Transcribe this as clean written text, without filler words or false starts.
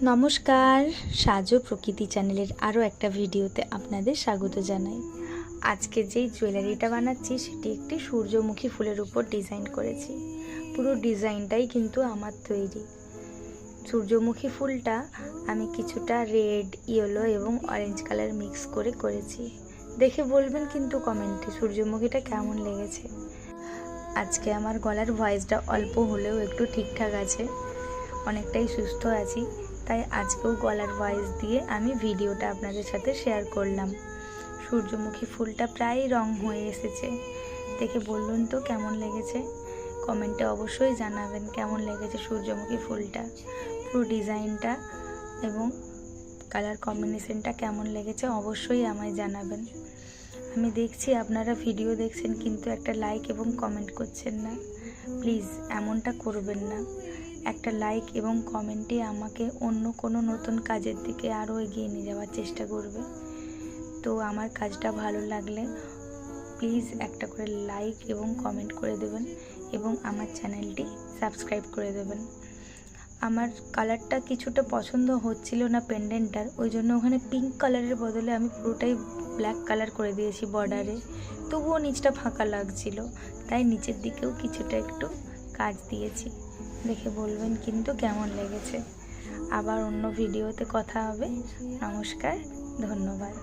নমস্কার, সাজো প্রকৃতি চ্যানেলের আরও একটা ভিডিওতে আপনাদের স্বাগত জানাই। আজকে যেই জুয়েলারিটা বানাচ্ছি সেটি একটি সূর্যমুখী ফুলের উপর ডিজাইন করেছি। পুরো ডিজাইনটাই কিন্তু আমার তৈরি। সূর্যমুখী ফুলটা আমি কিছুটা রেড, ইয়েলো এবং অরেঞ্জ কালার মিক্স করে করেছি। দেখে বলবেন কিন্তু কমেন্টে সূর্যমুখীটা কেমন লেগেছে। আজকে আমার গলার ভয়েসটা অল্প হলেও একটু ঠিকঠাক আছে, অনেকটাই সুস্থ আছি, তাই আজকেও গলার ভয়েস দিয়ে আমি ভিডিওটা আপনাদের সাথে শেয়ার করলাম। সূর্যমুখী ফুলটা প্রায় রং হয়ে এসেছে, দেখে বলুন তো কেমন লেগেছে। কমেন্টে অবশ্যই জানাবেন কেমন লেগেছে সূর্যমুখী ফুলটা, পুরো ডিজাইনটা এবং কালার কম্বিনেশনটা কেমন লেগেছে অবশ্যই আমায় জানাবেন। আমি দেখছি আপনারা ভিডিও দেখছেন কিন্তু একটা লাইক এবং কমেন্ট করছেন না। প্লিজ এমনটা করবেন না। একটা লাইক এবং কমেন্টে আমাকে অন্য কোনো নতুন কাজের দিকে আরও এগিয়ে নিয়ে যাওয়ার চেষ্টা করবে। তো আমার কাজটা ভালো লাগলে প্লিজ একটা করে লাইক এবং কমেন্ট করে দেবেন এবং আমার চ্যানেলটি সাবস্ক্রাইব করে দেবেন। আমার কালারটা কিছুটা পছন্দ হচ্ছিল না পেন্ডেন্টটার, ওই জন্য ওখানে পিঙ্ক কালারের বদলে আমি পুরোটাই ব্ল্যাক কালার করে দিয়েছি বর্ডারে। তবুও নিচটা ফাঁকা লাগছিল, তাই নিচের দিকেও কিছুটা একটু কাজ দিয়েছি। দেখে বলবেন কিন্তু কেমন লেগেছে। আবার অন্য ভিডিওতে কথা হবে। নমস্কার, ধন্যবাদ।